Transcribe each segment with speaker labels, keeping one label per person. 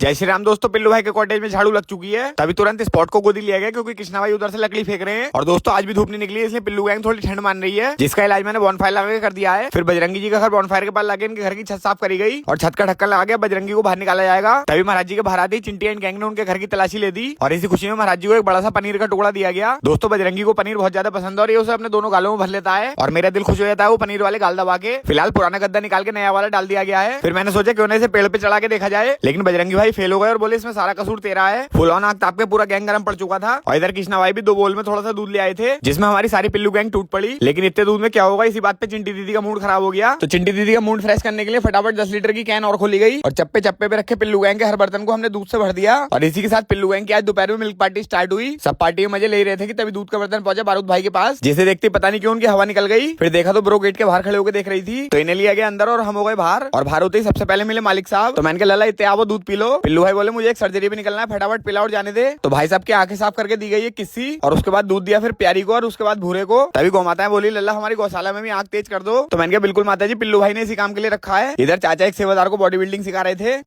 Speaker 1: जय श्री राम दोस्तों, पिल्लू भाई के कॉटेज में झाड़ू लग चुकी है। तभी तुरंत स्पॉट को गोदी लिया गया क्योंकि कृष्णा भाई उधर से लकड़ी फेंक रहे हैं। और दोस्तों आज भी धूप नहीं निकली है, इसलिए पिल्लू गैंग थोड़ी ठंड मान रही है, जिसका इलाज मैंने बॉनफायर लगा के कर दिया है। फिर बजरंगी जी का घर बॉनफायर के पास लगे, इनके घर की छत साफ करी गई और छत का ढक्कन लगा के बजरंगी को बाहर निकाला जाएगा। तभी महाराज जी के बाहर आते ही चिंटी एंड गैंग ने उनके घर की तलाशी ले दी और इसी खुशी में महाराज जी को एक बड़ा सा पनीर का टुकड़ा दिया गया। दोस्तों बजरंगी को पनीर बहुत ज्यादा पसंद है और ये उसे अपने दोनों गालों में भर लेता है और मेरा दिल खुश हो जाता है वो पनीर वाले गाल दबा के। फिलहाल पुराना गद्दा निकाल के नया वाला डाल दिया गया है। फिर मैंने सोचा क्यों ना इसे पेड़ पे चढ़ा के देखा जाए, लेकिन बजरंगी भाई फेल हो गए और बोले इसमें सारा कसूर तेरा है। फुल ऑन आग ताप के पूरा गैंग गरम पड़ चुका था और इधर कृष्णा भाई भी 2 बोल में थोड़ा सा दूध ले आए थे, जिसमें हमारी सारी पिल्लू गैंग टूट पड़ी। लेकिन इतने दूध में क्या होगा, इसी बात पे चिंटी दीदी का मूड खराब हो गया। तो चिंटी दीदी का मूड फ्रेश करने के लिए फटाफट 10 लीटर की कैन और खोली गई और चप्पे चप्पे पे रखे पिल्लू गैंग के हर बर्तन को हमने दूध से भर दिया। और इसी के साथ पिल्लू गैंग की आज दोपहर में मिल्क पार्टी स्टार्ट हुई। सब पार्टी में मजे ले रहे थे कि तभी दूध का बर्तन पहुंचा बारूद भाई के पास, जिसे देखते पता नहीं क्यों उनकी हवा निकल गई। फिर देखा तो ब्रो गेट के बाहर खड़े होकर देख रही थी, तो इन्हें लिया गया अंदर और हम हो गए बाहर। और बाहर होते ही सबसे पहले मिले मालिक साहब। तो मैंने कहा लला इतने आवो दूध पी लो। पिल्लू भाई बोले मुझे एक सर्जरी पे निकलना है, फटाफट पिला और जाने दे। तो भाई साहब की आंखें साफ करके दी गई है किस्सी और उसके बाद दूध दिया फिर प्यारी को और उसके बाद भूरे को। तभी गौ माता बोली लल्ला हमारी गौशाला में भी आंख तेज कर दो। तो मैंने कहा बिल्कुल माता जी, पिल्लू भाई ने इसी काम के लिए रखा है। इधर चाचा एक सेवादार को बॉडी बिल्डिंग सिखा रहे थे,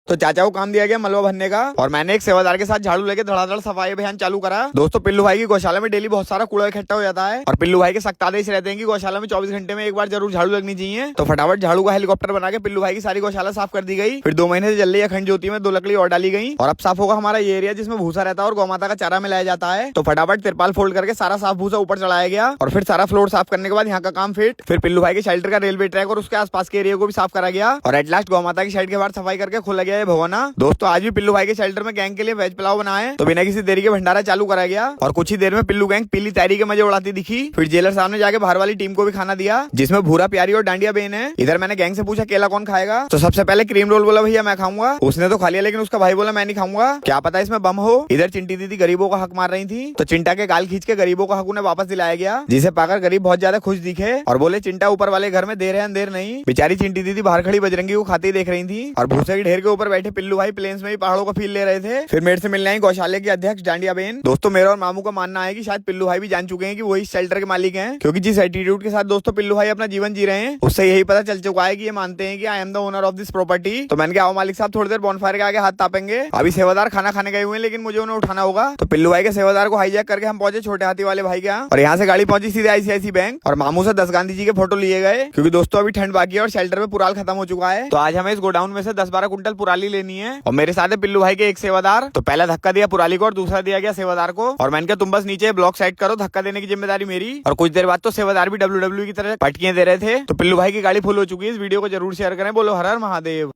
Speaker 1: तो चाचा को काम दिया गया मलबा भरने का और मैंने एक सेवादार के साथ झाड़ू लेके धड़ाधड़ सफाई अभियान चालू करा। दोस्तों पिल्लू भाई की गौशाला में डेली बहुत सारा कूड़ा इकट्ठा हो जाता है और पिल्लू भाई के सख्त आदेश रहते हैं कि गौशाला में 24 घंटे में एक बार जरूर झाड़ू लगनी चाहिए। तो फटाफट झाड़ू का हेलीकॉप्टर बना के पिल्लू भाई की सारी गौशाला साफ कर दी गई। फिर 2 महीने से जल रही अखंड ज्योति में 2 लकड़ी और डाली गई और अब साफ होगा हमारा ये एरिया जिसमें भूसा रहता है और गौ माता का चारा मिलाया जाता है। तो फटाफट तिरपाल फोल्ड करके सारा साफ भूसा ऊपर चढ़ाया गया और फिर सारा फ्लोर साफ करने के बाद यहाँ का काम फिट। फिर पिल्लू भाई के शेल्टर का रेलवे ट्रैक और उसके आसपास के एरिया को भी साफ करा गया और एट लास्ट गौ माता की साइड के बाहर सफाई करके खोला गया है भगवाना। तो आज भी पिल्लू भाई के शेल्टर में गैंग के लिए वेज पुलाव बनाए, तो बिना किसी देरी के भंडारा चालू करा गया और कुछ ही देर में पिल्लू गैंग पीली तैयारी के मजे उड़ाती दिखी। फिर जेलर साहब ने जाके बाहर वाली टीम को भी खाना दिया, जिसमें भूरा प्यारी और डांडिया बेन है। इधर मैंने गैंग से पूछा केला कौन खाएगा, तो सबसे पहले क्रीम रोल बोला भैया मैं खाऊंगा। उसने तो खा लिया, लेकिन उसका भाई बोला मैं नहीं खाऊंगा, क्या पता इसमें बम हो। इधर चिंटी दीदी गरीबों का हक मार रही थी, तो चिंटा के गाल खींच के गरीबों का हक उन्हें वापस दिलाया गया, जिसे पाकर गरीब बहुत ज्यादा खुश दिखे और बोले चिंटा ऊपर वाले घर में देर है अंधेर नहीं। बेचारी चिंटी दीदी बाहर खड़ी बजरंगी को खाते ही देख रही थी और भूसे के ढेर के ऊपर बैठे पिल्लू भाई प्लेन्स में ही पहाड़ों का फील ले रहे थे। फिर मेरे से मिलने आई गौशाले के अध्यक्ष डांडिया बेन। दोस्तों मेरा और मामू का मानना है कि शायद पिल्लू भाई भी जान चुके हैं कि वही शेल्टर के मालिक हैं, क्योंकि जिस एटीट्यूड के साथ दोस्तों पिल्लू भाई अपना जीवन जी रहे हैं उससे यही पता चल चुका है कि ये मानते हैं कि I am the owner of this property. तो मैंने कहा आओ मालिक साहब थोड़ी देर बॉनफायर के आगे हाथ तापेंगे। अभी सेवादार खाना खाने गए हुए हैं, लेकिन मुझे उन्हें उठाना होगा। तो पिल्लू भाई के सेवादार को हाईजैक करके हम पहुंचे छोटे हाथी वाले भाई के यहाँ और यहाँ से गाड़ी पहुंची सीधे ICICI बैंक और मामू से 10 गांधी जी के फोटो लिए गए, क्योंकि दोस्तों अभी ठंड बाकी है और शेल्टर में पुराल खत्म हो चुका है। तो आज हमें इस गोडाउन में से 10-12 कुंटल पुराली लेनी है और मेरे साथ है पिल्लू भाई के एक सेवादार। तो पहला धक्का दिया पुराली को और दूसरा दिया गया सेवादार को और मैंने कहा तुम बस नीचे ब्लॉक साइड करो, धक्का देने की जिम्मेदारी मेरी। और कुछ देर बाद तो सेवादार भी WWE की तरह पटकियां दे रहे थे। तो पिल्लू भाई की गाड़ी फुल हो चुकी है। इस वीडियो को जरूर शेयर करें। बोलो हर हर महादेव।